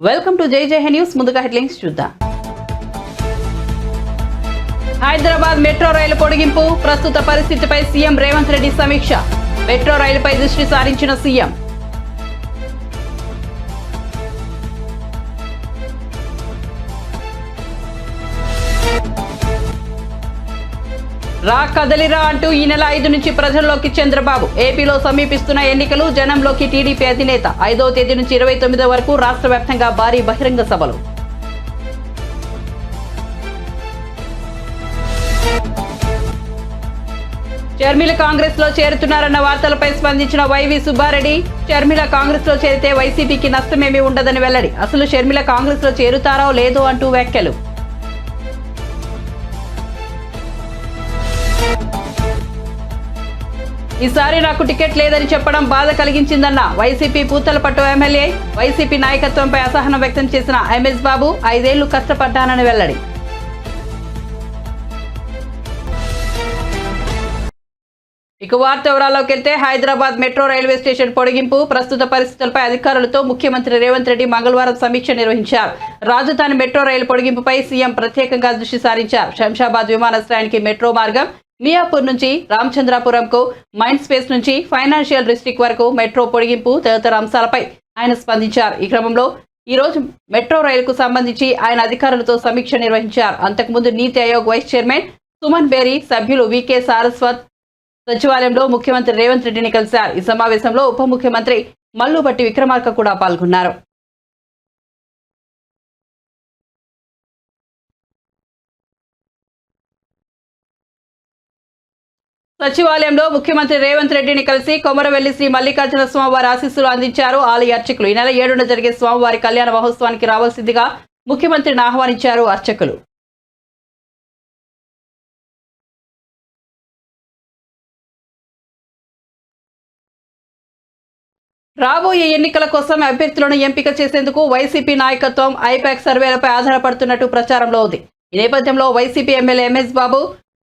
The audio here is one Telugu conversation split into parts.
వెల్కమ్ టు జై న్యూస్. ముందుగా హెడ్లైన్స్ చూద్దాం. హైదరాబాద్ మెట్రో రైలు పొడిగింపు, ప్రస్తుత పరిస్థితిపై సీఎం రేవంత్ రెడ్డి సమీక్ష. మెట్రో రైలుపై దృష్టి సారించిన సీఎం. రా కదలిరా అంటూ ఈ నెల 5 నుంచి ప్రజల్లోకి చంద్రబాబు. ఏపీలో సమీపిస్తున్న ఎన్నికలు, జనంలోకి టీడీపీ అధినేత. 5వ తేదీ నుంచి 29 వరకు రాష్ట్ర వ్యాప్తంగా భారీ బహిరంగ సభలు. షర్మిల కాంగ్రెస్ లో చేరుతున్నారన్న వార్తలపై స్పందించిన వైవి సుబ్బారెడ్డి. షర్మిల కాంగ్రెస్ లో చేరితే వైసీపీకి నష్టమేమీ ఉండదని వెల్లడి. అసలు షర్మిల కాంగ్రెస్ లో చేరుతారో లేదో అంటూ వ్యాఖ్యలు. ఈసారి నాకు టికెట్ లేదని చెప్పడం బాధ కలిగించిందన్న వైసీపీ పూతలపట్టు ఎమ్మెల్యే. వైసీపీ నాయకత్వంపై అసహనం వ్యక్తం చేసిన ఎంఎస్ బాబు 5 ఏళ్లు కష్టపడ్డానని వెల్లడి. ఇక వార్త వివరాల్లోకి వెళ్తే, హైదరాబాద్ మెట్రో రైల్వే స్టేషన్ పొడిగింపు, ప్రస్తుత పరిస్థితులపై అధికారులతో ముఖ్యమంత్రి రేవంత్ రెడ్డి మంగళవారం సమీక్ష నిర్వహించారు. రాజధాని మెట్రో రైలు పొడిగింపుపై సీఎం ప్రత్యేకంగా దృష్టి సారించారు. శంషాబాద్ విమానాశ్రయానికి మెట్రో మార్గం, మియాపూర్ నుంచి రామచంద్రాపురంకు, మైండ్ స్పేస్ నుంచి ఫైనాన్షియల్ డిస్ట్రిక్ట్ వరకు మెట్రో పొడిగింపు తదితర అంశాలపై ఆయన స్పందించారు. ఈ క్రమంలో ఈ రోజు మెట్రో రైలుకు సంబంధించి ఆయన అధికారులతో సమీక్ష నిర్వహించారు. అంతకుముందు నీతి ఆయోగ్ వైస్ చైర్మన్ సుమన్ బేరీ, సభ్యులు వికే సారస్వత్ సచివాలయంలో ముఖ్యమంత్రి రేవంత్ రెడ్డిని కలిశారు. ఈ సమావేశంలో ఉప ముఖ్యమంత్రి మల్లుబట్టి విక్రమార్క కూడా పాల్గొన్నారు. సచివాలయంలో ముఖ్యమంత్రి రేవంత్ రెడ్డిని కలిసి కొమరవెల్లి శ్రీ మల్లికార్జున స్వామివారి ఆశీస్సులు అందించారు. ఆలయ అర్చకులు ఈ నెల 7న జరిగే స్వామివారి కళ్యాణ మహోత్సవానికి రావాల్సిందిగా ముఖ్యమంత్రిని ఆహ్వానించారు అర్చకులు. రాబోయే ఎన్నికల కోసం అభ్యర్థులను ఎంపిక చేసేందుకు వైసీపీ నాయకత్వం ఐపాక్ సర్వేలపై ఆధారపడుతున్నట్టు ప్రచారంలో ఉంది. ఈ నేపథ్యంలో వైసీపీ ఎమ్మెల్యే ఎంఎస్ బాబు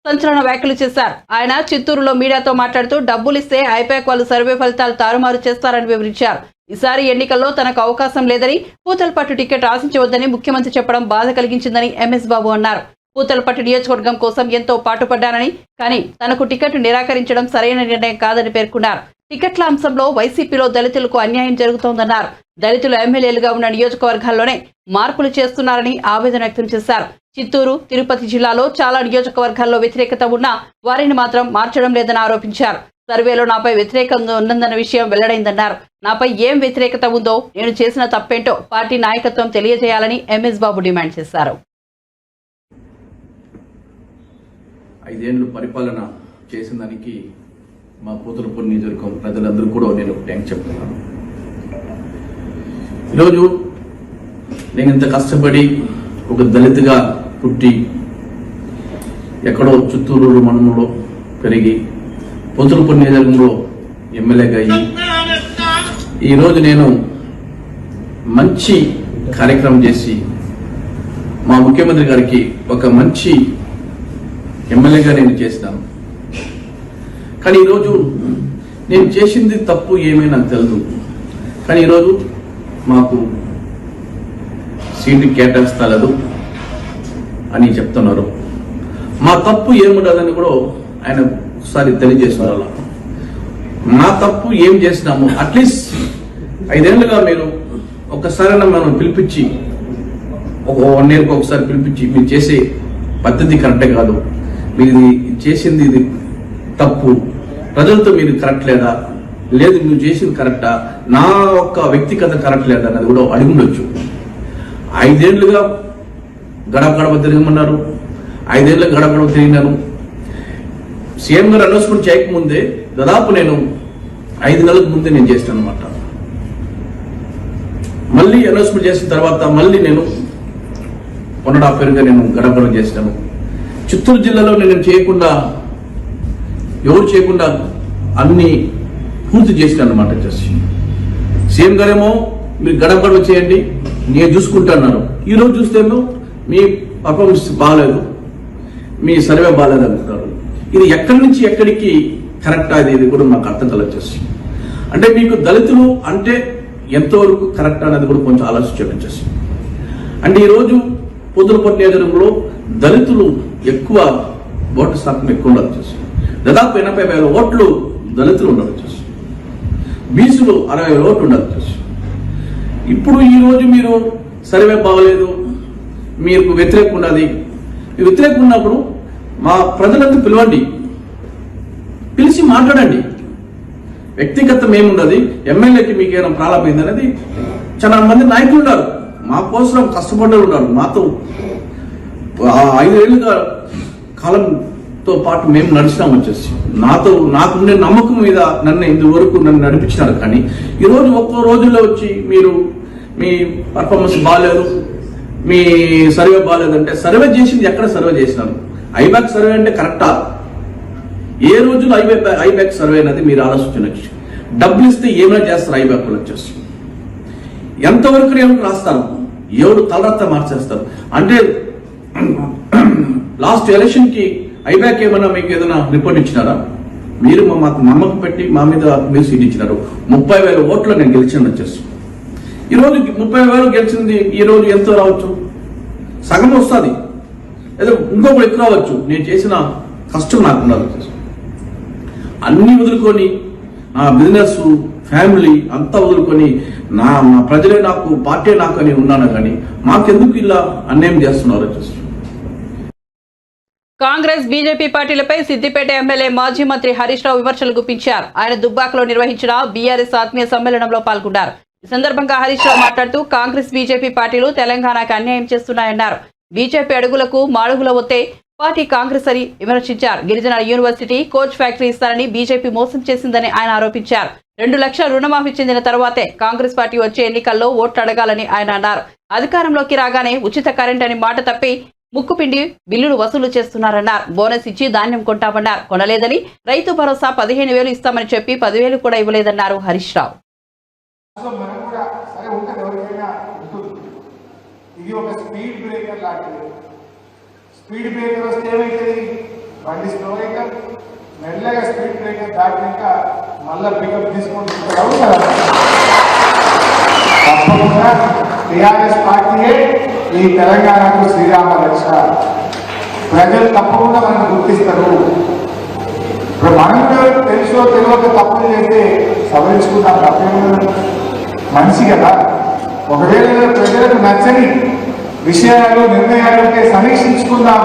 సంచలన వ్యాఖ్యలు చేశారు. ఆయన చిత్తూరులో మీడియాతో మాట్లాడుతూ, డబ్బులిస్తే ఐపాక్ వాళ్ళు సర్వే ఫలితాలు తారుమారు చేస్తారని వివరించారు. ఈసారి ఎన్నికల్లో తనకు అవకాశం లేదని, పూతలపట్టు టికెట్ ఆశించవద్దని ముఖ్యమంత్రి చెప్పడం బాధ కలిగించిందని ఎంఎస్ బాబు అన్నారు. పూతలపట్టు నియోజకవర్గం కోసం ఎంతో పాటుపడ్డానని, కానీ తనకు టికెట్ నిరాకరించడం సరైన నిర్ణయం కాదని పేర్కొన్నారు. టికెట్ల అంశంలో వైసీపీలో దళితులకు అన్యాయం జరుగుతోందన్నారు. దళితులు ఎమ్మెల్యేలుగా ఉన్న నియోజకవర్గాల్లోనే మార్పులు చేస్తున్నారని ఆవేదన వ్యక్తం చేశారు. చిత్తూరు, తిరుపతి జిల్లాలో చాలా నియోజకవర్గాల్లో వ్యతిరేకత ఉన్నా వారిని మాత్రం మార్చడం లేదని ఆరోపించారు. సర్వేలో నాపై వ్యతిరేకంగా ఉన్నదన్న విషయం వెల్లడైందన్నారు. నాపై ఏం వ్యతిరేకత ఉందో, నేను చేసిన తప్పేంటో పార్టీ నాయకత్వం తెలియజేయాలని ఎంఎస్ బాబు డిమాండ్ చేశారు. 5 ఏళ్లు పరిపాలన చేసిన దానికి మా పూతలపట్టు నియోజకవర్గం ప్రజలందరూ కూడా నేను థ్యాంక్స్ చెప్తున్నాను. ఈరోజు నేను ఇంత కష్టపడి ఒక దళితుగా పుట్టి ఎక్కడో చిత్తూరు మండలంలో పెరిగి పూతలపట్టు నియోజకవర్గంలో ఎమ్మెల్యేగా అయ్యి ఈరోజు నేను మంచి కార్యక్రమం చేసి మా ముఖ్యమంత్రి గారికి ఒక మంచి ఎమ్మెల్యేగా నేను చేసినాను. కానీ ఈరోజు నేను చేసింది తప్పు ఏమీ నాకు తెలియదు. కానీ ఈరోజు మాకు సీటు కేటాయిస్తలేదు అని చెప్తున్నారు. మా తప్పు ఏముండదని కూడా ఆయన ఒకసారి తెలియజేస్తున్నారు. మా తప్పు ఏం చేసినాము, అట్లీస్ట్ 5 ఏళ్లుగా మీరు ఒక్కసారి మనం పిలిపించి, ఒక 1 ఇయర్కి ఒకసారి పిలిపించి, మీరు చేసే పద్ధతి కరెక్టే కాదు, మీరు చేసింది ఇది తప్పు, ప్రజలతో మీరు కరెక్ట్ లేదా, లేదు నువ్వు చేసింది కరెక్టా, నా ఒక్క వ్యక్తిగత కరెక్ట్ లేదా అన్నది కూడా అడిగుండొచ్చు. 5 ఏళ్లుగా గడప గడప తిరగమన్నారు. 5 ఏళ్ళ గడప గడప తిరిగినాను. సీఎం గారు అనౌన్స్మెంట్ చేయకముందే దాదాపు నేను 5 నెలలకు ముందే నేను చేస్తాను అనమాట. మళ్ళీ అనౌన్స్మెంట్ చేసిన తర్వాత మళ్ళీ నేను 1.5 ఇయర్గా నేను గడప గడప చేసినాను. చిత్తూరు జిల్లాలో నేను చేయకుండా, ఎవరు చేయకుండా అన్ని పూర్తి చేసిన అన్నమాట. చేసి సీఎం గారేమో మీరు గడప గడప చేయండి, నేను చూసుకుంటున్నాను. ఈరోజు చూస్తేమో మీ పర్ఫార్మెన్స్ బాగాలేదు, మీ సర్వే బాగాలేదు అనుకుంటారు. ఇది ఎక్కడి నుంచి ఎక్కడికి కరెక్ట్ అది కూడా మాకు అర్థం కలగ చేసి. అంటే మీకు దళితులు అంటే ఎంతవరకు కరెక్ట్ అనేది కూడా కొంచెం ఆలోచించడం చేసి. అంటే ఈరోజు పొద్దులపట్టు నియోజకవర్గంలో దళితులు ఎక్కువ ఓటు శాతం ఎక్కువ ఉండదు చేసి, దాదాపు 80,000 ఓట్లు దళితులు ఉండదు చేసి, బీసీలు 60,000 ఓట్లు ఉండదు చేసి. ఇప్పుడు ఈరోజు మీరు సర్వే బాగలేదు, మీకు వ్యతిరేకం ఉన్నది, వ్యతిరేకం ఉన్నప్పుడు మా ప్రజలంతా పిలవండి, పిలిచి మాట్లాడండి. వ్యక్తిగతం ఏముండదు, ఎమ్మెల్యేకి మీకు ఏమైనా ప్రాబ్లం అయింది అనేది చాలా మంది నాయకులు ఉన్నారు, మా కోసం కష్టపడ్డ ఉన్నారు, మాతో 5 ఏళ్ళుగా కాలంతో పాటు మేము నడిచినాం వచ్చేసి. నాకుండే నమ్మకం మీద నన్ను ఇంతవరకు నన్ను నడిపించినారు. కానీ ఈరోజు ఒక్క రోజుల్లో వచ్చి మీరు మీ పర్ఫార్మెన్స్ బాగాలేదు, మీ సర్వే బాగాలేదంటే, సర్వే చేసింది ఎక్కడ సర్వే చేసినారు? ఐబ్యాక్ సర్వే అంటే కరెక్టా? ఏ రోజులో ఐబ్యాక్ సర్వే అనేది మీరు ఆలోచించవచ్చు. డబ్బులు ఇస్తే ఏమైనా చేస్తారు ఐబ్యాక్ వచ్చేసి. ఎంతవరకు ఎవరికి రాస్తారు, ఎవరు తలరత్త మార్చేస్తారు. అంటే లాస్ట్ ఎలక్షన్ కి ఐబ్యాక్ ఏమైనా మీకు ఏదైనా రిపోర్ట్ ఇచ్చినారా? మీరు మాకు నమ్మకం పెట్టి మా మీద మీరు సీట్ ఇచ్చినారు. 30,000 ఓట్లు నేను గెలిచాను వచ్చేసి. ఈరోజు 30,000 గెలిచింది, ఈ రోజు ఎంతో రావచ్చు, సగం వస్తుంది, ఏదో ఇంకొకటి ఎక్కువ రావచ్చు. నేను చేసిన కష్టం నాకు ఉన్నది వచ్చేసి. అన్ని వదులుకొని నా బిజినెస్ ఫ్యామిలీ అంతా వదులుకొని నా ప్రజలే నాకు, పార్టీ నాకు అని ఉన్నాను. కానీ మాకెందుకు ఇలా అన్యాయం చేస్తున్నారు వచ్చేసి. కాంగ్రెస్ బీజేపీ పార్టీలపై సిద్దిపేట ఎమ్మెల్యే మాజీ మంత్రి హరీష్ రావు విమర్శలు గుప్పించారు. ఆయన దుబ్బాకలో నిర్వహించిన బీఆర్ఎస్ ఆత్మీయ సమ్మేళనంలో పాల్గొన్నారు. ఈ సందర్భంగా హరీష్ రావు మాట్లాడుతూ కాంగ్రెస్ బీజేపీ పార్టీలు తెలంగాణకు అన్యాయం చేస్తున్నాయన్నారు. బీజేపీ అడుగులకు మాడుగుల వస్తే పార్టీ కాంగ్రెస్ అని విమర్శించారు. గిరిజన యూనివర్సిటీ కోచ్ ఫ్యాక్టరీ ఇస్తారని బీజేపీ మోసం చేసిందని ఆయన ఆరోపించారు. 2 లక్షల రుణమాఫీ చెందిన తర్వాతే కాంగ్రెస్ పార్టీ వచ్చే ఎన్నికల్లో ఓట్లు అడగాలని ఆయన అన్నారు. అధికారంలోకి రాగానే ఉచిత కరెంట్ అని మాట తప్పి ముక్కుపిండి బిల్లులు వసూలు చేస్తున్నారన్నారు. బోనస్ ఇచ్చి ధాన్యం కొంటామన్నారు, కొనలేదని. రైతు భరోసా 15,000 ఇస్తామని చెప్పి 10,000 కూడా ఇవ్వలేదన్నారు హరీష్ రావు. ఇది ఒక స్పీడ్ బ్రేకర్ లాంటిది. స్పీడ్ బ్రేకర్ వస్తే ఏమైతుంది, బండి స్లో అయితే మెల్లగా స్పీడ్ బ్రేకర్ దాటినాక మళ్ళా పికప్ తీసుకుంటున్నారు కదా. తప్పకుండా టీఆర్ఎస్ పార్టీయే ఈ తెలంగాణకు శ్రీరామ రక్ష. ప్రజలు తప్పకుండా మనకు గుర్తిస్తారు. ఇప్పుడు మనం తెలుసో తెలియక తప్పులు చేస్తే సవరించుకుంటాం, తప్పేమో మనిషి కదా. ఒకవేళ ప్రజలకు నచ్చని విషయాలు నిర్ణయాలకే సమీక్షించుకుందాం,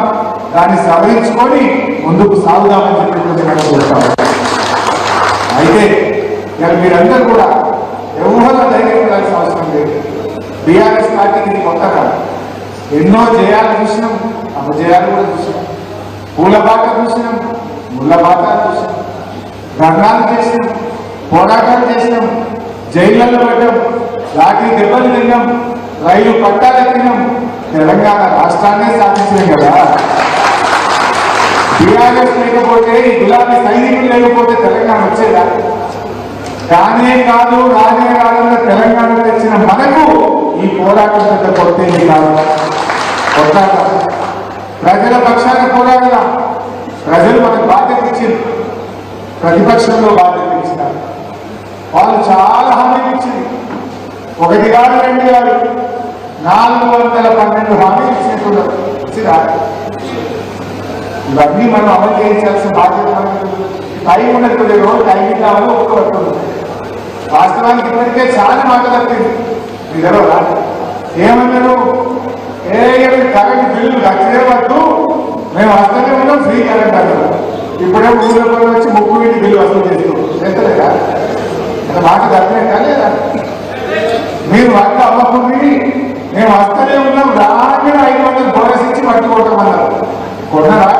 దాన్ని సవరించుకొని ముందుకు సాగుదామని చెప్పి చెప్తాం. అయితే ఇక మీరందరూ కూడా ఎవరో ధైర్యం ఉండాల్సిన అవసరం లేదు. బీఆర్ఎస్ పార్టీకి ఇది కొత్త కాదు. ఎన్నో జయాలు చూసినాం, అపజయాలు కూడా చూసినాం. పూలబాట చూసినాం, ముళ్ళబాట చూసినాం. ధర్నాలు చేసినాం, పోరాటాలు చేసినాం, జైళ్లలో పెట్టాం, లాఠీ దెబ్బలు తిన్నాం, రైలు పట్టాలెక్కినాం, తెలంగాణ రాష్ట్రాన్ని సాధించాం కదా. బీఆర్ఎస్ లేకపోతే, ఈ గులాబీ సైనికులు లేకపోతే తెలంగాణ వచ్చేదా? కానే కాదు, రానే రాదన్న తెలంగాణ తెచ్చిన మనకు ఈ పోరాటం పెద్ద కొత్తేది కాదు. కొట్టాల ప్రజల పక్షాన పోరాడదా. ప్రజలు మనకు బాధ్యత ఇచ్చింది, ప్రతిపక్షంలో బాధ్యత ఇచ్చినారు. వాళ్ళు చాలా హామీలు ఇచ్చింది. 1 కాదు 2 కాదు 412 హామీలు ఇచ్చినట్టున్నారు. ఇచ్చిరా? ఇవన్నీ మనం అమలు చేయించాల్సిన బాధ్యత మనకు. టైం ఉన్నది, కొద్ది రోజు టైం కావాలి, ఒప్పుకోవట్లేదు. వాస్తవానికి ఇప్పటికే చాలా మాట తప్పింది. మీ తెలవదా? ఏమన్నారు? కరెంట్ బిల్లు ఖర్చులే వద్దు, మేము వస్తూనే ఉన్నాం, ఫ్రీ కరెంట్ అన్నారు. ఇప్పుడే ఊళ్ళో వచ్చి ముక్కు వీటి బిల్లు వసూలు చేస్తలేదా? అలా మాట తప్పినట్టా లేదా? మీరు వర్క్ అవ్వకుండా మేము వస్తూనే ఉన్నాం, రాగానే 500 బోనస్ ఇచ్చి పట్టుకోవటమన్నారు. కొన్నారా?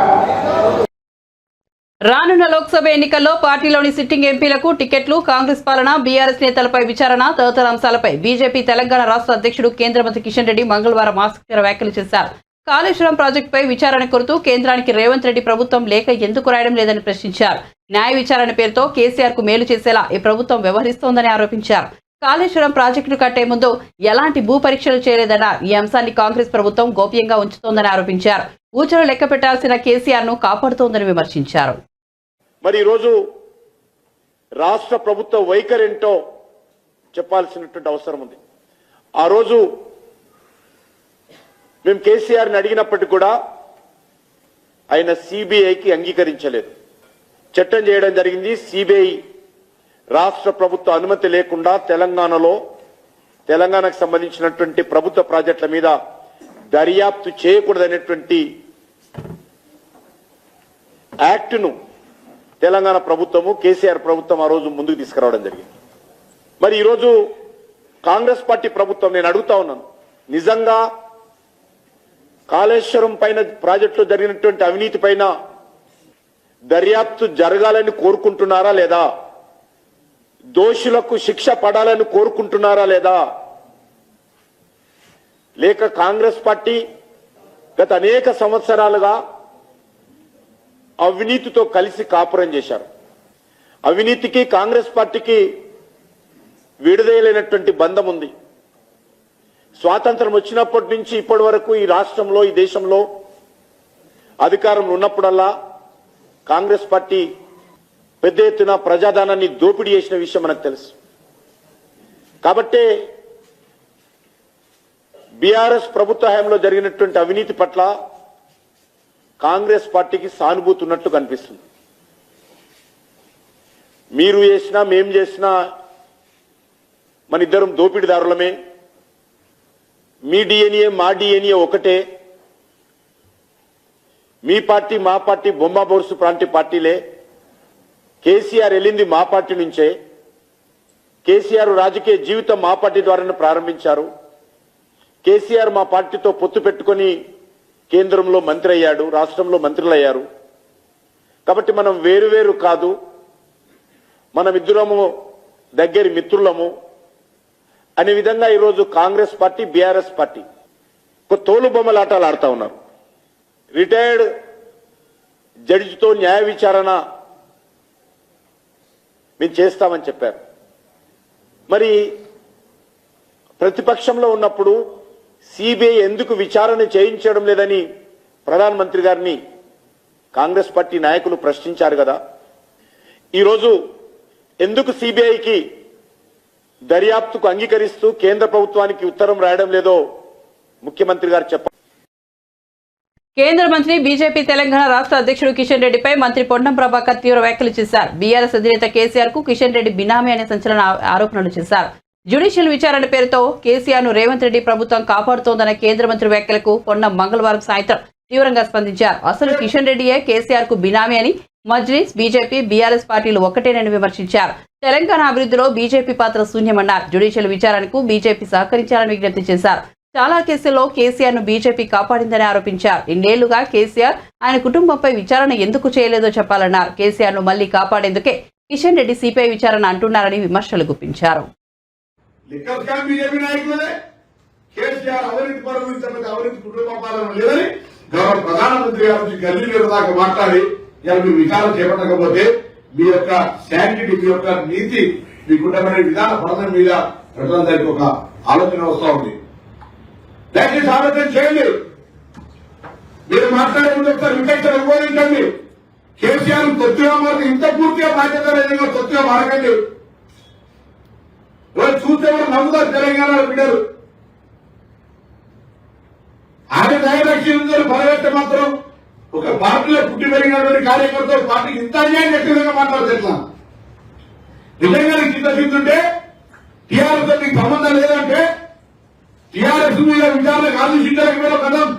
రానున్న లోక్సభ ఎన్నికల్లో పార్టీలోని సిట్టింగ్ ఎంపీలకు టికెట్లు, కాంగ్రెస్ పాలన, బీఆర్ఎస్ నేతలపై విచారణ తదితర అంశాలపై బీజేపీ తెలంగాణ రాష్ట్ర అధ్యక్షుడు కేంద్ర మంత్రి కిషన్ రెడ్డి మంగళవారం ఆసక్తికర వ్యాఖ్యలు చేశారు. కాళేశ్వరం ప్రాజెక్టుపై విచారణ కోరుతూ కేంద్రానికి రేవంత్ రెడ్డి ప్రభుత్వం లేఖ ఎందుకు రాయడం లేదని ప్రశ్నించారు. న్యాయ విచారణ పేరుతో కేసీఆర్ కు మేలు చేసేలా ఈ ప్రభుత్వం వ్యవహరిస్తోందని ఆరోపించారు. కాళేశ్వరం ప్రాజెక్టును కట్టే ముందు ఎలాంటి భూ పరీక్షలు చేయలేదన్న ఈ అంశాన్ని కాంగ్రెస్ ప్రభుత్వం గోప్యంగా ఉంచుతోందని ఆరోపించారు. ఊచలు లెక్క పెట్టాల్సిన కేసీఆర్ ను కాపాడుతోందని విమర్శించారు. మరి ఈరోజు రాష్ట్ర ప్రభుత్వ వైఖరేంటో చెప్పాల్సినటువంటి అవసరం ఉంది. ఆ రోజు మేము కేసీఆర్ని అడిగినప్పటికీ కూడా ఆయన సిబిఐకి అంగీకరించలేదు. చట్టం చేయడం జరిగింది. సిబిఐ రాష్ట్ర ప్రభుత్వ అనుమతి లేకుండా తెలంగాణకు సంబంధించినటువంటి ప్రభుత్వ ప్రాజెక్టుల మీద దర్యాప్తు చేయకూడదనేటువంటి యాక్ట్ను తెలంగాణ ప్రభుత్వము కేసీఆర్ ప్రభుత్వం ఆ రోజు ముందుకు తీసుకురావడం జరిగింది. మరి ఈరోజు కాంగ్రెస్ పార్టీ ప్రభుత్వం నేను అడుగుతా ఉన్నాను, నిజంగా కాళేశ్వరం పైన ప్రాజెక్టులో జరిగినటువంటి అవినీతి పైన దర్యాప్తు జరగాలని కోరుకుంటున్నారా లేదా? దోషులకు శిక్ష పడాలని కోరుకుంటున్నారా లేదా? లేక కాంగ్రెస్ పార్టీ గత అనేక సంవత్సరాలుగా అవినీతితో కలిసి కాపురం చేశారు. అవినీతికి కాంగ్రెస్ పార్టీకి విడుదలైనటువంటి బంధం ఉంది. స్వాతంత్రం వచ్చినప్పటి నుంచి ఇప్పటి వరకు ఈ రాష్ట్రంలో, ఈ దేశంలో అధికారంలో ఉన్నప్పుడల్లా కాంగ్రెస్ పార్టీ పెద్ద ఎత్తున ప్రజాధనాన్ని దోపిడీ చేసిన విషయం మనకు తెలుసు. కాబట్టే బీఆర్ఎస్ ప్రభుత్వ హయాంలో జరిగినటువంటి అవినీతి పట్ల కాంగ్రెస్ పార్టీకి సానుభూతి ఉన్నట్లు కనిపిస్తుంది. మీరు చేసినా మేం చేసినా మన ఇద్దరం దోపిడీదారులమే, మీ డిఎన్ఏ మా డిఎన్ఏ ఒకటే, మీ పార్టీ మా పార్టీ బొమ్మ బోర్సు ప్రాంతీయ పార్టీలే, కేసీఆర్ వెళ్ళింది మా పార్టీ నుంచే, కేసీఆర్ రాజకీయ జీవితం మా పార్టీ ద్వారానే ప్రారంభించారు, కేసీఆర్ మా పార్టీతో పొత్తు పెట్టుకొని కేంద్రంలో మంత్రి అయ్యాడు, రాష్ట్రంలో మంత్రులు అయ్యారు. కాబట్టి మనం వేరువేరు కాదు, మనమిద్దరము దగ్గరి మిత్రులము అనే విధంగా ఈరోజు కాంగ్రెస్ పార్టీ బీఆర్ఎస్ పార్టీ ఒక తోలు బొమ్మలాటాలు ఆడుతూ ఉన్నారు. రిటైర్డ్ జడ్జితో న్యాయ విచారణ మేము చేస్తామని చెప్పారు. మరి ప్రతిపక్షంలో ఉన్నప్పుడు సిబిఐ ఎందుకు విచారణ చేయించడం లేదని ప్రధానమంత్రి గారిని కాంగ్రెస్ పార్టీ నాయకులు ప్రశ్నించారు కదా. ఈరోజు ఎందుకు సిబిఐకి దర్యాప్తుకు అంగీకరిస్తూ కేంద్ర ప్రభుత్వానికి ఉత్తరం రాయడం లేదో ముఖ్యమంత్రి గారు చెప్పారు. కేంద్ర మంత్రి బీజేపీ తెలంగాణ రాష్ట్ర అధ్యక్షుడు కిషన్ రెడ్డిపై మంత్రి పొన్నం ప్రభాకర్ తీవ్ర వ్యాఖ్యలు చేశారు. బీఆర్ఎస్ అధినేత కేసీఆర్ కు కిషన్ రెడ్డి బినామీ అనే సంచలన ఆరోపణలు చేశారు. జ్యుడిషియల్ విచారణ పేరుతో కేసీఆర్ ను రేవంత్ రెడ్డి ప్రభుత్వం కాపాడుతోందన్న కేంద్ర మంత్రి వ్యాఖ్యలకు పొన్నం మంగళవారం సాయంత్రం తీవ్రంగా స్పందించారు. అసలు కిషన్ రెడ్డియే కేసీఆర్ కు బినామీ అని, మజ్లిస్, బీజేపీ, బీఆర్ఎస్ పార్టీలు ఒక్కటేనని విమర్శించారు. తెలంగాణ అభివృద్ధిలో బీజేపీ పాత్ర శూన్యమన్నారు. జ్యుడిషియల్ విచారణకు బీజేపీ సహకరించాలని విజ్ఞప్తి చేశారు. చాలా కేసుల్లో కేసీఆర్ ను బీజేపీ కాపాడిందని ఆరోపించారు. ఇన్నేళ్లుగా కేసీఆర్ ఆయన కుటుంబంపై విచారణ ఎందుకు చేయలేదో చెప్పాలన్నారు. కేసీఆర్ ను మళ్లీ కాపాడేందుకే కిషన్ రెడ్డి సిపిఐ విచారణ అంటున్నారని విమర్శలు గుప్పించారు. లిక్కర్ స్కామ్ బీజేపీ నాయకులే, కేసీఆర్ అవినీతి పరులు అవినీతి కుటుంబ పాలన లేదని గౌరవ ప్రధానమంత్రి గారి నుంచి గల్లీ మీద దాకా మాట్లాడి ఇలా మీరు విచారణ చేపట్టకపోతే మీ యొక్క శాంటిటీ, మీ యొక్క నీతి, మీ కుటుంబ విధాన పథకం మీద ప్రజలందరికీ ఒక ఆలోచన వస్తూ ఉంది. దయచేసి ఆలోచన చేయండి. మీరు మాట్లాడే ముందు ఒకసారి విచక్షణ ఉపయోగించండి. కేసీఆర్ తొత్తుగా మాకు ఇంత పూర్తిగా బాధ్యత లేదంగా తొత్తుగా మారకండి. వాళ్ళు చూస్తే కూడా నమ్ముతారు తెలంగాణ బిడ్డలు. ఆయన దయరక్షణ పరగట్ట మాత్రం ఒక పార్టీలో పుట్టి పెరిగినటువంటి కార్యకర్తలు పార్టీకి ఇంత అన్యాయం చేసే విధంగా మాట్లాడుతున్నా. నిజంగా చిత్తశుద్ధుంటే టీఆర్ఎస్ తో సంబంధం లేదంటే టీఆర్ఎస్ మీద విచారణకు ఆదేశించడానికి కూడా కదం.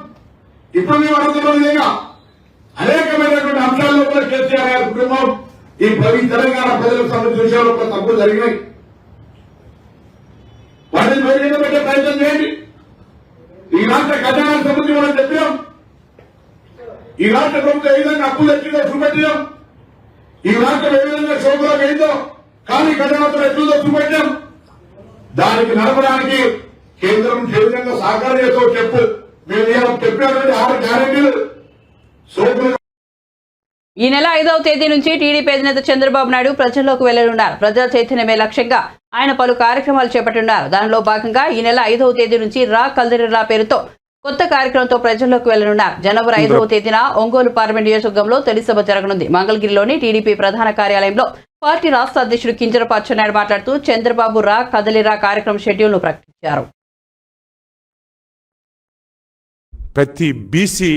ఇప్పుడు మేము అడుగుతున్న విధంగా అనేకమైనటువంటి అంశాల్లో కూడా కేసీఆర్ గారి కుటుంబం ఈ తెలంగాణ ప్రజలకు సంబంధించిన విషయాల్లో కూడా తప్పులు జరిగినాయి. వాటిని బయట పెట్టే ప్రయత్నం చేయండి. ఈ రాష్ట్ర ఖజానాకు సంబంధించి మనం చెప్పాం. ఈ రాష్ట్ర ప్రభుత్వం ఏ విధంగా అప్పులు తెచ్చిందో చూపెట్టాం. ఈ రాష్ట్రం ఏ విధంగా శోభలోకి అయిందో కానీ ఖజానాతో ఎట్లుందో చూపెట్టాం. దానికి నడపడానికి కేంద్రం ఏ విధంగా సహకారం చేస్తూ చెప్పు. మేము చెప్పినటువంటి 6 గ్యారెంటీలు సోకులు. ఈ నెల 5వ తేదీ నుంచి టీడీపీ అధినేత చంద్రబాబు నాయుడు ప్రజల్లోకి వెళ్లనున్నారు. ప్రజా చైతన్యమే లక్ష్యంగా ఆయన పలు కార్యక్రమాలు చేపట్టనున్నారు. దానిలో భాగంగా ఈ నెల 5వ తేదీ నుంచి రా కల్దరిరా పేరుతో కొత్త కార్యక్రమంతో ప్రజల్లోకి వెళ్లనున్నారు. జనవరి 5వ తేదీన ఒంగోలు పార్లమెంట్ నియోజకవర్గంలో తొలి సభ జరగనుంది. మంగళగిరిలోని టీడీపీ ప్రధాన కార్యాలయంలో పార్టీ రాష్ట్ర అధ్యక్షుడు కింజరాపు అచ్చెన్నాయుడు మాట్లాడుతూ చంద్రబాబు రా కదలిరా కార్యక్రమం షెడ్యూల్ను ప్రకటించారు. ప్రతి బీసీ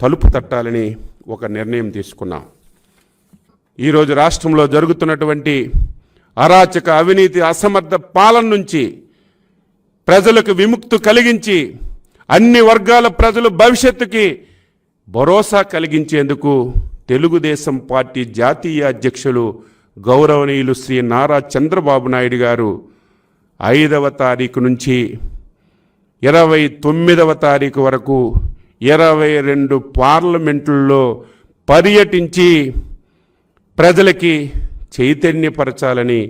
తలుపు తట్టాలని ఒక నిర్ణయం తీసుకున్నాం. ఈరోజు రాష్ట్రంలో జరుగుతున్నటువంటి అరాచక అవినీతి అసమర్థ పాలన నుంచి ప్రజలకు విముక్తి కలిగించి అన్ని వర్గాల ప్రజల భవిష్యత్తుకి భరోసా కలిగించేందుకు తెలుగుదేశం పార్టీ జాతీయ అధ్యక్షులు గౌరవనీయులు శ్రీ నారా చంద్రబాబు నాయుడు గారు 5వ తారీఖు నుంచి 29వ తారీఖు వరకు 22 పార్లమెంటుల్లో పర్యటించి ప్రజలకి చైతన్యపరచాలని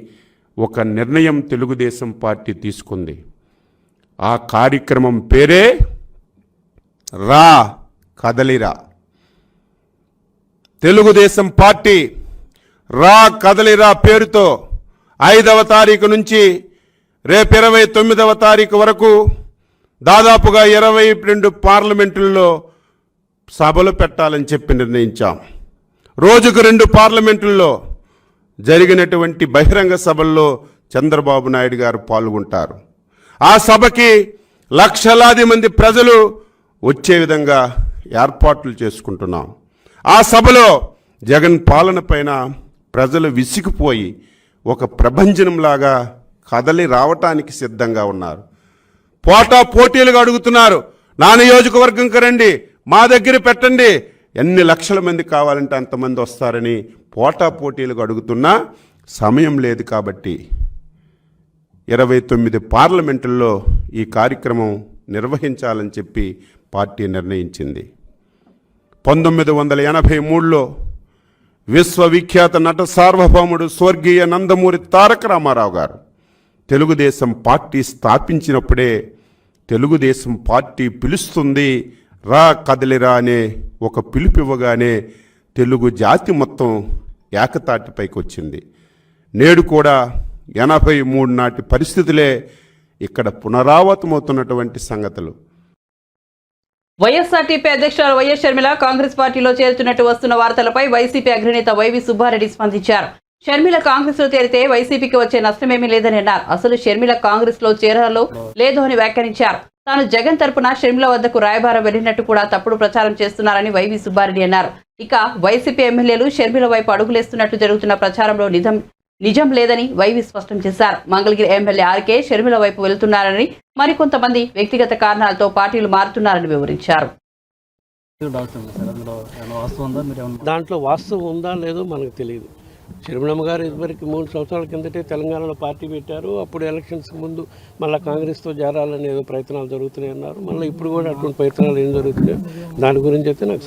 ఒక నిర్ణయం తెలుగుదేశం పార్టీ తీసుకుంది. ఆ కార్యక్రమం పేరే రా కదలిరా. తెలుగుదేశం పార్టీ రా కదలిరా పేరుతో 5వ తారీఖు నుంచి రేపు 29వ తారీఖు వరకు దాదాపుగా 22 పార్లమెంటుల్లో సభలు పెట్టాలని చెప్పి నిర్ణయించాం. రోజుకు 2 పార్లమెంటుల్లో జరిగినటువంటి బహిరంగ సభల్లో చంద్రబాబు నాయుడు గారు పాల్గొంటారు. ఆ సభకి లక్షలాది మంది ప్రజలు వచ్చే విధంగా ఏర్పాట్లు చేసుకుంటున్నాం. ఆ సభలో జగన్ పాలన పైన ప్రజలు విసిగిపోయి ఒక ప్రభంజనంలాగా కదలి రావటానికి సిద్ధంగా ఉన్నారు. పోటీలుగా అడుగుతున్నారు. నా నియోజకవర్గంకి రండి, మా దగ్గర పెట్టండి, ఎన్ని లక్షల మంది కావాలంటే అంతమంది వస్తారని పోటీలుగా అడుగుతున్నా సమయం లేదు. కాబట్టి 29 పార్లమెంటుల్లో ఈ కార్యక్రమం నిర్వహించాలని చెప్పి పార్టీ నిర్ణయించింది. 1983లో విశ్వవిఖ్యాత నట సార్వభౌముడు స్వర్గీయ నందమూరి తారక రామారావు గారు తెలుగుదేశం పార్టీ స్థాపించినప్పుడే తెలుగుదేశం పార్టీ పిలుస్తుంది రా కదలిరా అనే ఒక పిలుపివ్వగానే తెలుగు జాతి మొత్తం ఏకతాటిపైకి వచ్చింది. నేడు కూడా 83 నాటి పరిస్థితులే ఇక్కడ పునరావృతమవుతున్నటువంటి సంగతులు. వైఎస్ఆర్టీపీ అధ్యక్షురాలు వైఎస్ షర్మిల కాంగ్రెస్ పార్టీలో చేరుతున్నట్టు వస్తున్న వార్తలపై వైసీపీ అగ్రనేత వైవి సుబ్బారెడ్డి స్పందించారు. షర్మిల కాంగ్రెస్ లో చేరితే వైసీపీకి వచ్చే నష్టమేమీ లేదని అన్నారు. అసలు షర్మిల కాంగ్రెస్ లో చేరాలో లేదో అని వ్యాఖ్యానించారు. తాను జగన్ తరపున షర్మిల వద్దకు రాయబారం వెళ్లినట్టు కూడా తప్పుడు ప్రచారం చేస్తున్నారని వైవి సుబ్బారెడ్డి అన్నారు. ఇక వైసీపీ ఎమ్మెల్యేలు షర్మిల వైపు అడుగులేస్తున్నట్టు జరుగుతున్న ప్రచారంలో నిజం లేదని వైవి స్పష్టం చేశారు. మంగళగిరి ఎమ్మెల్యే ఆర్కే షర్మిల వైపు వెళ్తున్నారని, మరికొంతమంది వ్యక్తిగత కారణాలతో పార్టీలు మారుతున్నారని వివరించారు. దాంట్లో వాస్తవం ఉందా లేదో మనకు తెలియదు. షర్మిలమ్మ గారు ఇదివరకు 3 సంవత్సరాల కిందటే తెలంగాణలో పార్టీ పెట్టారు. అప్పుడు ఎలక్షన్స్కి ముందు మళ్ళీ కాంగ్రెస్తో చేరాలని ఏదో ప్రయత్నాలు జరుగుతున్నాయి అన్నారు. మళ్ళీ ఇప్పుడు కూడా అటువంటి ప్రయత్నాలు ఏం జరుగుతున్నాయో దాని గురించి అయితే నాకు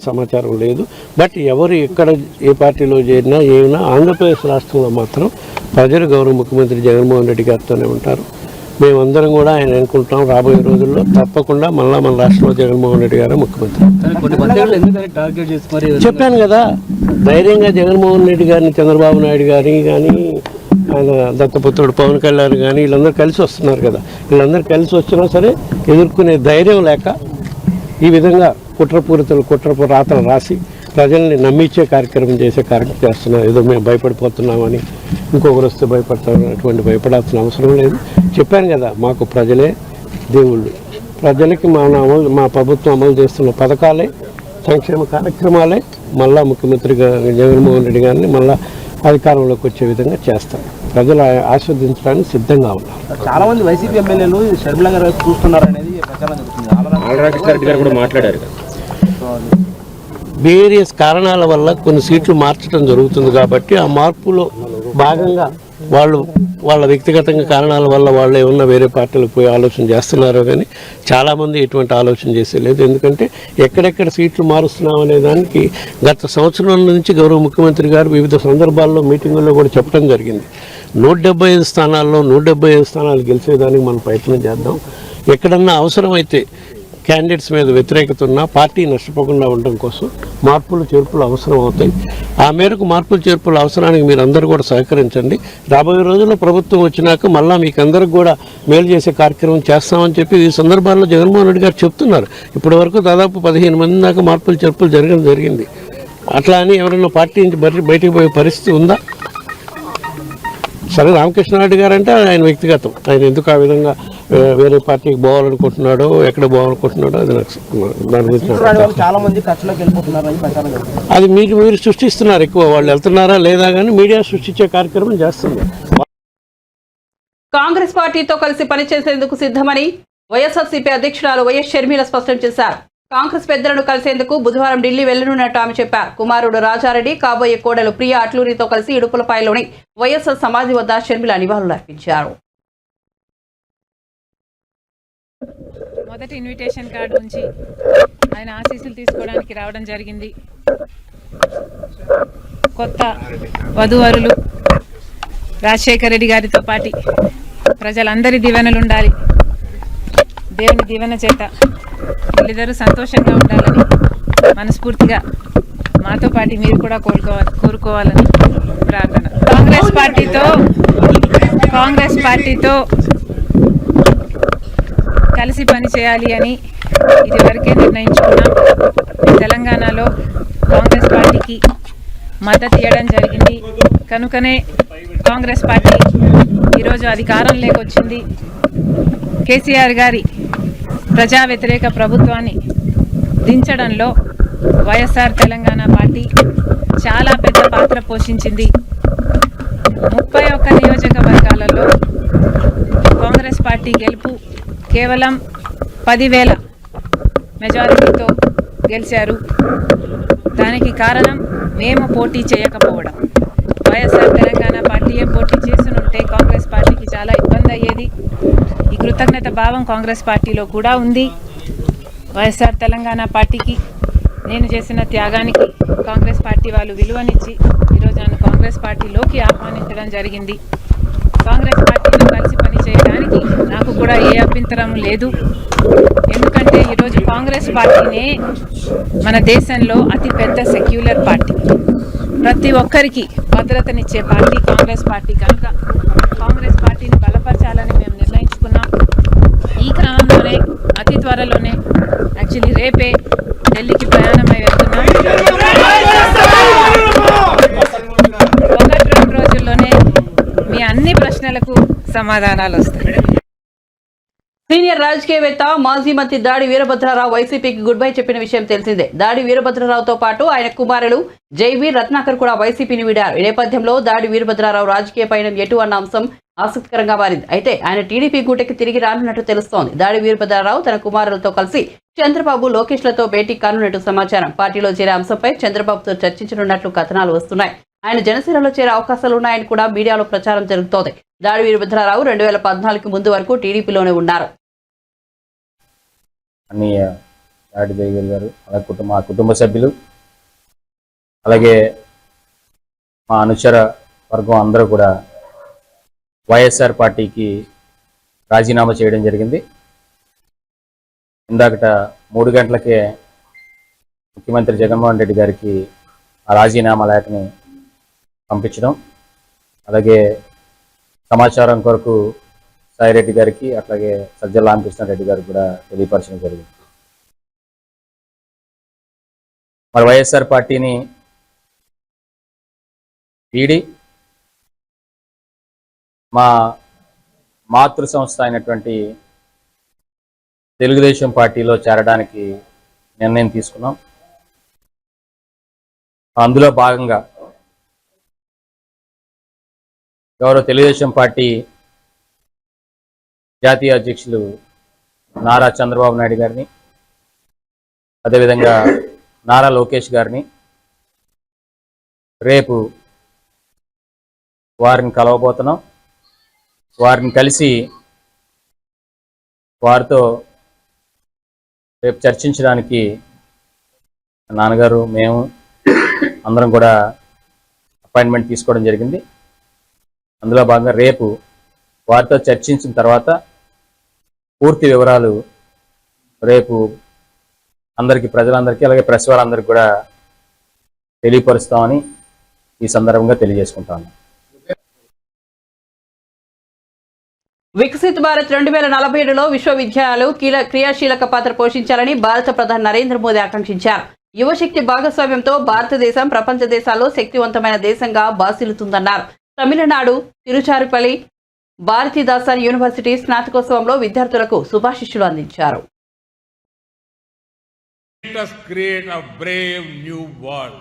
సమాచారం లేదు. బట్ ఎవరు ఎక్కడ ఏ పార్టీలో చేరినా ఏమైనా ఆంధ్రప్రదేశ్ రాష్ట్రంలో మాత్రం ప్రజలు గౌరవ ముఖ్యమంత్రి జగన్మోహన్ రెడ్డి గారితోనే ఉంటారు. మేమందరం కూడా ఆయన అనుకుంటాం రాబోయే రోజుల్లో తప్పకుండా మళ్ళీ మన రాష్ట్రంలో జగన్మోహన్ రెడ్డి గారు ముఖ్యమంత్రి. చెప్పాను కదా, ధైర్యంగా జగన్మోహన్ రెడ్డి గారిని, చంద్రబాబు నాయుడు గారిని కానీ, ఆయన దత్తపుత్రుడు పవన్ కళ్యాణ్ కానీ వీళ్ళందరూ కలిసి వస్తున్నారు కదా, వీళ్ళందరూ కలిసి వచ్చినా సరే ఎదుర్కొనే ధైర్యం లేక ఈ విధంగా కుట్రపు రాతలు రాసి ప్రజల్ని నమ్మించే కార్యక్రమం చేస్తున్నారు. ఏదో మేము భయపడిపోతున్నామని, ఇంకొకరు వస్తే భయపడతామని అటువంటి భయపడాల్సిన అవసరం లేదు. చెప్పాను కదా, మాకు ప్రజలే దేవుళ్ళు. ప్రజలకి మా ప్రభుత్వం అమలు చేస్తున్న పథకాలే, సంక్షేమ కార్యక్రమాలే మళ్ళా ముఖ్యమంత్రిగా జగన్మోహన్ రెడ్డి గారిని మళ్ళా అధికారంలోకి వచ్చే విధంగా చేస్తాం. ప్రజలు ఆస్వాదించడానికి సిద్ధంగా ఉన్నారు. చాలా మంది వైసీపీ ఎమ్మెల్యేలు షర్మిల గారు చూస్తున్నారు అనేది ప్రచారం జరుగుతుంది. వేరియస్ కారణాల వల్ల కొన్ని సీట్లు మార్చడం జరుగుతుంది. కాబట్టి ఆ మార్పులో భాగంగా వాళ్ళ వ్యక్తిగతంగా కారణాల వల్ల వాళ్ళు ఏమన్నా వేరే పార్టీలకు పోయి ఆలోచన చేస్తున్నారో కానీ చాలామంది ఎటువంటి ఆలోచన చేసేలేదు. ఎందుకంటే ఎక్కడెక్కడ సీట్లు మారుస్తున్నాం అనే దానికి గత సంవత్సరం నుంచి గౌరవ ముఖ్యమంత్రి గారు వివిధ సందర్భాల్లో మీటింగుల్లో కూడా చెప్పడం జరిగింది. 175 స్థానాల్లో 175 స్థానాలు గెలిచేదానికి మనం ప్రయత్నం చేద్దాం. ఎక్కడన్నా అవసరమైతే క్యాండిడేట్స్ మీద వ్యతిరేకత ఉన్నా పార్టీ నష్టపోకుండా ఉండడం కోసం మార్పులు చేర్పులు అవసరం అవుతాయి. ఆ మేరకు మార్పులు చేర్పుల అవసరానికి మీరు అందరూ కూడా సహకరించండి. రాబోయే రోజుల్లో ప్రభుత్వం వచ్చినాక మళ్ళీ మీకు అందరికి కూడా మేలు చేసే కార్యక్రమం చేస్తామని చెప్పి ఈ సందర్భాల్లో జగన్మోహన్ రెడ్డి గారు చెప్తున్నారు. ఇప్పటి వరకు దాదాపు 15 మంది దాకా మార్పులు చేర్పులు జరిగింది. అట్లా అని ఎవరైనా పార్టీ నుంచి బయటికి పోయే పరిస్థితి ఉందా? సరే, రామకృష్ణారెడ్డి గారు అంటే ఆయన వ్యక్తిగతం, ఆయన ఎందుకు ఆ విధంగా వేరే పార్టీకి పోవాలనుకుంటున్నాడో ఎక్కడ పోవాలనుకుంటున్నాడో అది నాకు దాని గురించి చాలా మంది ఖర్చులోకి వెళ్ళిపోతున్నారని ప్రచారం జరుగుతుంది. అది మీరు సృష్టిస్తున్నారు. ఎక్కువ వాళ్ళు వెళ్తున్నారా లేదా కానీ మీడియా సృష్టించే కార్యక్రమం చేస్తుంది. కాంగ్రెస్ పార్టీతో కలిసి పనిచేసేందుకు సిద్ధమని వైఎస్ఆర్సీపీ అధ్యక్షురాలు వైఎస్ షర్మిల స్పష్టం చేశారు. కాంగ్రెస్ పెద్దలను కలిసేందుకు బుధవారం ఢిల్లీ వెళ్లనున్నట్టు ఆమె చెప్పారు. కుమారుడు రాజారెడ్డి, కాబోయే కోడలు ప్రియా అట్లూరితో కలిసి ఇడుపులపాయలోని వైఎస్ఆర్ సమాధి వద్ద షర్మిల నివాళులర్పించారు. మొదటి ఇన్విటేషన్ కార్డు నుంచి ఆయన ఆశీస్సులు తీసుకోవడానికి రావడం జరిగింది. కొత్త వధూవరులు రాజశేఖర రెడ్డి గారితో పాటు ప్రజలందరి దీవెనలు ఉండాలి. దేవుని దీవెన చేత వీళ్ళిద్దరూ సంతోషంగా ఉండాలని మనస్ఫూర్తిగా మాతో పాటు మీరు కూడా కోరుకోవాలని ప్రార్థన. కాంగ్రెస్ పార్టీతో కలిసి పని చేయాలి అని ఇదివరకే నిర్ణయించుకున్నాం. తెలంగాణలో కాంగ్రెస్ పార్టీకి మద్దతు ఇవ్వడం జరిగింది. కనుకనే కాంగ్రెస్ పార్టీ ఈరోజు అధికారంలోకి వచ్చింది. కేసీఆర్ గారి ప్రజా వ్యతిరేక ప్రభుత్వాన్ని దించడంలో వైఎస్ఆర్ తెలంగాణ పార్టీ చాలా పెద్ద పాత్ర పోషించింది. 31 నియోజకవర్గాలలో కాంగ్రెస్ పార్టీ గెలుపు కేవలం 10,000 మెజారిటీతో గెలిచారు. దానికి కారణం మేము పోటీ చేయకపోవడం. వైఎస్ఆర్ తెలంగాణ పార్టీయే పోటీ చేసినుంటే కాంగ్రెస్ పార్టీకి చాలా ఇబ్బంది అయ్యేది. ఈ కృతజ్ఞత భావం కాంగ్రెస్ పార్టీలో కూడా ఉంది. వైఎస్ఆర్ తెలంగాణ పార్టీకి నేను చేసిన త్యాగానికి కాంగ్రెస్ పార్టీ వాళ్ళు విలువనిచ్చి ఈరోజు నన్ను కాంగ్రెస్ పార్టీలోకి ఆహ్వానించడం జరిగింది. కాంగ్రెస్ పార్టీలో కలిసి పనిచేయడానికి నాకు కూడా ఏ అభ్యంతరం లేదు. ఎందుకంటే ఈరోజు కాంగ్రెస్ పార్టీనే మన దేశంలో అతిపెద్ద సెక్యులర్ పార్టీ, ప్రతి ఒక్కరికి భద్రతనిచ్చే పార్టీ కాంగ్రెస్ పార్టీ. కనుక కాంగ్రెస్ పార్టీని బలపరచాలని మేము నిర్ణయించుకున్నాం. ఈ క్రమంలోనే అతి త్వరలోనే యాక్చువల్లీ రేపే ఢిల్లీకి ప్రయాణమై వెళ్తున్నాం. 1-2 రోజుల్లోనే మీ అన్ని ప్రశ్నలకు సమాధానాలు వస్తాయి. సీనియర్ రాజకీయవేత్త మాజీ మంత్రి దాడి వీరభద్రరావు వైసీపీకి గుడ్ బై చెప్పిన విషయం తెలిసిందే. దాడి వీరభద్రరావుతో పాటు ఆయన కుమారులు జైవీర్ రత్నాకర్ కూడా వైసీపీని వీడారు. ఈ నేపథ్యంలో దాడి వీరభద్రరావు రాజకీయ పయనం ఎటు అన్న అంశం ఆసక్తికరంగా మారింది. అయితే ఆయన టీడీపీ గూటకి తిరిగి రానున్నట్టు తెలుస్తోంది. దాడి వీరభద్రరావు తన కుమారులతో కలిసి చంద్రబాబు, లోకేష్లతో భేటీ కానున్నట్టు సమాచారం. పార్టీలో చేరే అంశంపై చంద్రబాబుతో చర్చించనున్నట్లు కథనాలు వస్తున్నాయి. ఆయన జనసేనలో చేరే అవకాశాలున్నాయని కూడా మీడియాలో ప్రచారం జరుగుతోంది. దాడి వీరభద్రరావు 2014 ముందు వరకు టీడీపీలోనే ఉన్నారు. అన్నయ్య దాడి జయగిరి గారు, అలాగే మా కుటుంబ సభ్యులు, అలాగే మా అనుచర వర్గం అందరూ కూడా వైఎస్ఆర్ పార్టీకి రాజీనామా చేయడం జరిగింది. ఇందాకట 3 గంటలకే ముఖ్యమంత్రి జగన్మోహన్ రెడ్డి గారికి ఆ రాజీనామా లేఖని పంపించడం, అలాగే సమాచారం కొరకు సాయిరెడ్డి గారికి అట్లాగే సజ్జల రామకృష్ణారెడ్డి గారికి కూడా తెలియపరచడం జరిగింది. మరి వైఎస్ఆర్ పార్టీని వీడి మా మాతృ సంస్థ అయినటువంటి తెలుగుదేశం పార్టీలో చేరడానికి నిర్ణయం తీసుకున్నాం. అందులో భాగంగా గౌరవ తెలుగుదేశం పార్టీ జాతీయ అధ్యక్షులు నారా చంద్రబాబు నాయుడు గారిని, అదేవిధంగా నారా లోకేష్ గారిని రేపు వారిని కలవబోతున్నాం. వారిని కలిసి వారితో రేపు చర్చించడానికి నాన్నగారు, మేము అందరం కూడా అపాయింట్మెంట్ తీసుకోవడం జరిగింది. అందులో భాగంగా రేపు వారితో చర్చించిన తర్వాత పూర్తి వివరాలు రేపు అందరికీ, ప్రజలందరికీ, అలాగే ప్రెస్ వారందరికీ కూడా తెలియపరుస్తామని ఈ సందర్భంగా తెలియజేసుకుంటాను. వికసిత్ భారత్ 2047లో విశ్వవిద్యాలయాలు క్రియాశీలక పాత్ర పోషించాలని భారత ప్రధాని నరేంద్ర మోదీ ఆకాంక్షించారు. యువశక్తి భాగస్వామ్యంతో భారతదేశం ప్రపంచ దేశాల్లో శక్తివంతమైన దేశంగా బాసిల్లుతుందన్నారు. తమిళనాడు తిరుచారుపల్లి భారతీదాసన్ యూనివర్సిటీ స్నాతకోత్సవంలో విద్యార్థులకు శుభాశిస్సులు అందించారు. Let us create a brave new world.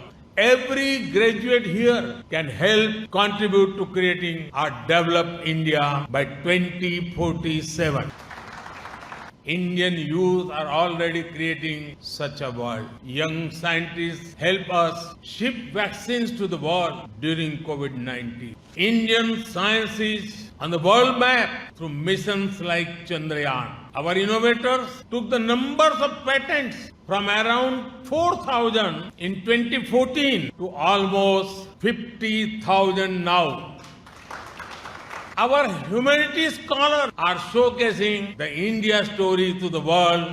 Every graduate here can help contribute to creating a developed India by 2047. Indian youth are already creating such a world. Young scientists help us ship vaccines to the world during COVID-19. Indian science is on the world map through missions like Chandrayaan. Our innovators took the numbers of patents from around 4,000 in 2014 to almost 50,000 now. Our humanities scholars are showcasing the India story to the world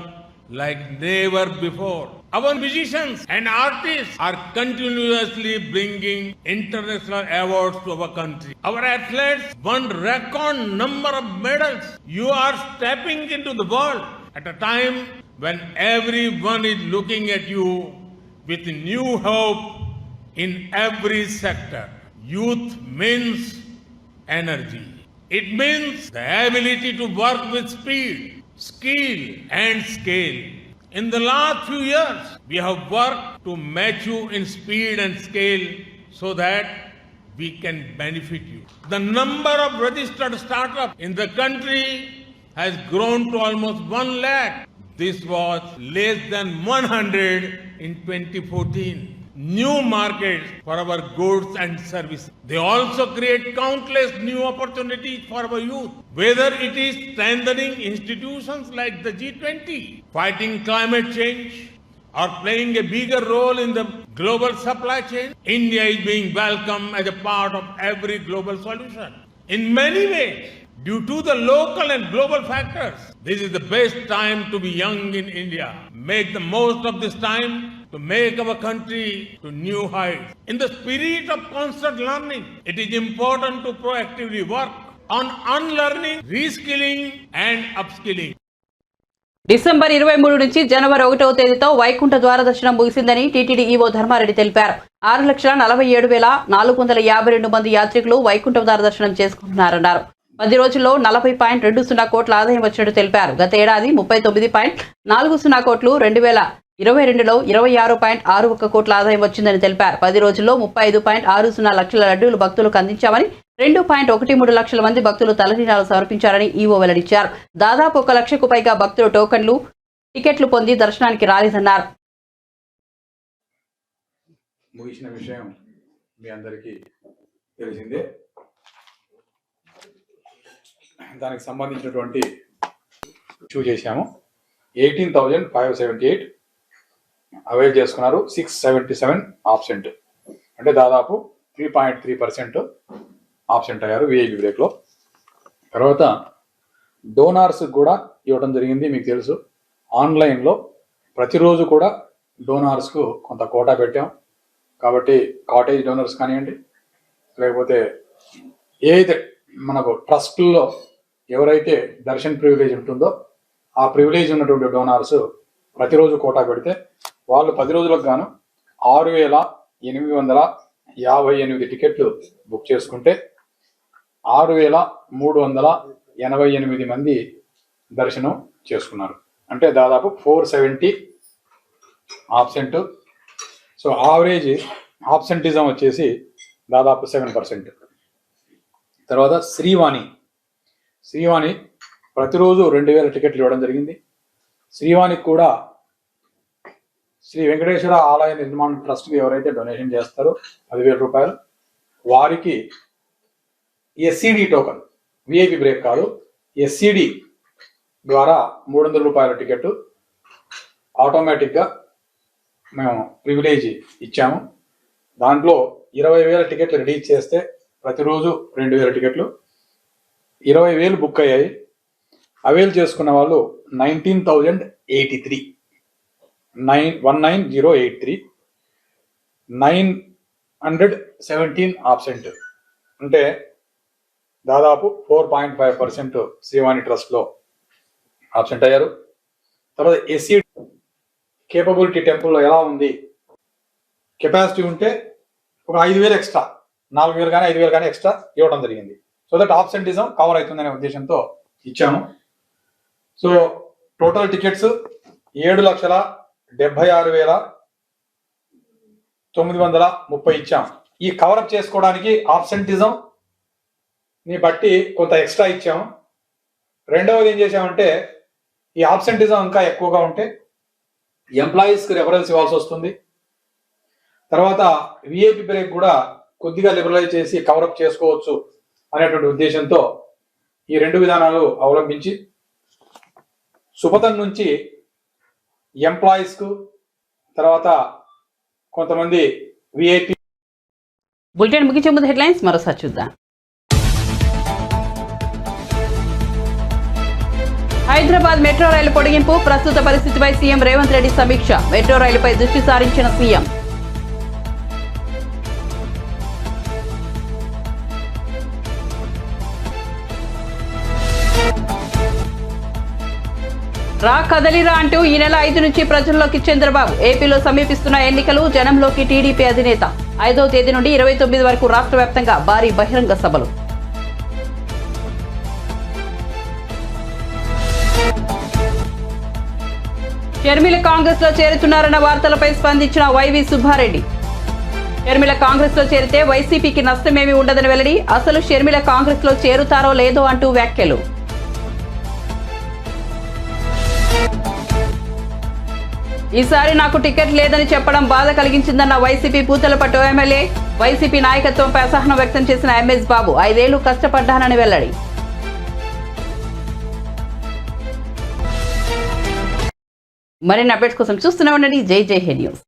like never before. Our musicians and artists are continuously bringing international awards to our country. Our athletes won record number of medals. You are stepping into the world at a time when everyone is looking at you with new hope in every sector. Youth means energy. It means the ability to work with speed, skill and scale. In the last few years, we have worked to match you in speed and scale so that we can benefit you. The number of registered startups in the country has grown to almost 1 lakh. This was less than 100 in 2014. New markets for our goods and services. They also create countless new opportunities for our youth. Whether it is strengthening institutions like the G20, fighting climate change, or playing a bigger role in the global supply chain, India is being welcomed as a part of every global solution. In many ways, due to the local and global factors, this is the best time to be young in India. Make the most of this time to make our country to new heights. In the spirit of constant learning, it is important to proactively work on unlearning, reskilling and upskilling. December 23 నుంచి జనవరి 1వ తేదీతో వైకుంఠ ద్వార దర్శనం ముగిసిందని టీటీడీ ఈవో ధర్మారెడ్డి తెలిపారు. 6,47,452 మంది యాత్రికులు వైకుంఠ ద్వార దర్శనం చేసుకుంటున్నారన్నారు. 10 రోజుల్లో 40.20 కోట్ల ఆదాయం వచ్చినట్టు తెలిపారు. గత ఏడాది 39.40 కోట్లు, 2022లో 26.61 కోట్ల ఆదాయం వచ్చిందని తెలిపారు. 10 రోజుల్లో 35.60 లక్షల లడ్డూలు భక్తులకు అందించామని, 2.13 లక్షల మంది భక్తులు తలనీలాలు సమర్పించారని ఈవో వెల్లడించారు. దాదాపు 1 లక్షకు పైగా భక్తులు టోకన్లు, టికెట్లు పొంది దర్శనానికి రాలేదన్నారు. ముగిసిన విషయం మీ అందరికీ తెలిసిందే. దానికి సంబంధించినటువంటి ఇష్యూ చేశాము. 18,578 అవైల్ చేసుకున్నారు. 677 ఆబ్సెంట్, అంటే దాదాపు 3.3% ఆబ్సెంట్ అయ్యారు విఐపి బ్రేక్లో. తర్వాత డోనార్స్ కూడా ఇవ్వడం జరిగింది. మీకు తెలుసు, ఆన్లైన్లో ప్రతిరోజు కూడా డోనార్స్కు కొంత కోటా పెట్టాం. కాబట్టి కాటేజ్ డోనర్స్ కానివ్వండి, లేకపోతే ఏదైతే మనకు ట్రస్ట్లో ఎవరైతే దర్శన్ ప్రివిలేజ్ ఉంటుందో ఆ ప్రివిలేజ్ ఉన్నటువంటి డోనార్స్ ప్రతిరోజు కోటా పెడితే వాళ్ళు 10 రోజులకు గాను 6,858 టికెట్లు బుక్ చేసుకుంటే 6,388 మంది దర్శనం చేసుకున్నారు. అంటే దాదాపు 470 ఆబ్సెంట్. సో ఆవరేజ్ ఆబ్సెంటిజం వచ్చేసి దాదాపు 7%. తర్వాత శ్రీవాణి ప్రతిరోజు 2,000 టికెట్లు ఇవ్వడం జరిగింది. శ్రీవాణికి కూడా శ్రీ వెంకటేశ్వర ఆలయ నిర్మాణ ట్రస్ట్కి ఎవరైతే డొనేషన్ చేస్తారో 10,000 రూపాయలు, వారికి ఎస్సీడీ టోకన్, విఐపి బ్రేక్ కాదు, ఎస్సీడీ ద్వారా 300 రూపాయల టికెట్ ఆటోమేటిక్గా మేము ప్రివిలేజ్ ఇచ్చాము. దాంట్లో 20,000 టికెట్లు రిలీజ్ చేస్తే ప్రతిరోజు 2,000 టికెట్లు, 20,000 బుక్ అయ్యాయి. అవైల్ చేసుకున్న వాళ్ళు 19,083 19083 917 ఆబ్సెంట్ అంటే దాదాపు 4.5% శ్రీవాణి ట్రస్ట్లో ఆబ్సెంట్ అయ్యారు. తర్వాత ఎస్సీ కేపబిలిటీ టెంపుల్లో ఎలా ఉంది, కెపాసిటీ ఉంటే ఒక 5,000 ఎక్స్ట్రా, 4,000 కానీ 5,000 కానీ ఎక్స్ట్రా ఇవ్వడం జరిగింది. సో దట్ ఆబ్సెంటిజం కవర్ అవుతుందనే ఉద్దేశంతో ఇచ్చాము. సో టోటల్ టికెట్స్ 7,76,930 ఇచ్చాం. ఈ కవరప్ చేసుకోవడానికి ఆబ్సెంటిజం ని బట్టి కొంత ఎక్స్ట్రా ఇచ్చాము. రెండవది ఏం చేసామంటే ఈ ఆబ్సెంటిజం ఇంకా ఎక్కువగా ఉంటే ఎంప్లాయీస్కి రెఫరెన్స్ ఇవ్వాల్సి వస్తుంది. తర్వాత విఐపి బ్రేక్ కూడా కొద్దిగా లిబరలైజ్ చేసి కవరప్ చేసుకోవచ్చు అనేటువంటి ఉద్దేశంతో ఈ 2 విధానాలు అవలంబించి సుపథం నుంచి ఎంప్లాయీస్కు తర్వాత కొంతమంది విఐపి. బులెటిన్ ముగించే ముందు హెడ్లైన్స్ మరోసారి చూద్దాం. హైదరాబాద్ మెట్రో రైలు పొడిగింపు, ప్రస్తుత పరిస్థితిపై సీఎం రేవంత్ రెడ్డి సమీక్ష. మెట్రో రైలుపై దృష్టి సారించిన సీఎం. రా కదలిరా అంటూ ఈ నెల 5 నుంచి ప్రజల్లోకి చంద్రబాబు. ఏపీలో సమీపిస్తున్న ఎన్నికలు, జనంలోకి టీడీపీ అధినేత. 5వ తేదీ నుండి 29 వరకు రాష్ట్ర వ్యాప్తంగా భారీ బహిరంగ సభలు. షర్మిల కాంగ్రెస్ లో చేరుతున్నారన్న వార్తలపై స్పందించిన వైవి సుబ్బారెడ్డి. షర్మిల కాంగ్రెస్ లో చేరితే వైసీపీకి నష్టమేమీ ఉండదని వెల్లడి. అసలు షర్మిల కాంగ్రెస్ లో చేరుతారో లేదో అంటూ వ్యాఖ్యలు. ఈసారి నాకు టికెట్ లేదని చెప్పడం బాధ కలిగించిందన్న వైసీపీ పూతలపట్టు ఎమ్మెల్యే. వైసీపీ నాయకత్వంపై అసహనం వ్యక్తం చేసిన ఎంఎస్ బాబు. 5 ఏళ్లు కష్టపడ్డానని వెల్లడి. మరిన్ని అప్డేట్స్ కోసం చూస్తూనే ఉండండి జై జై హే న్యూస్.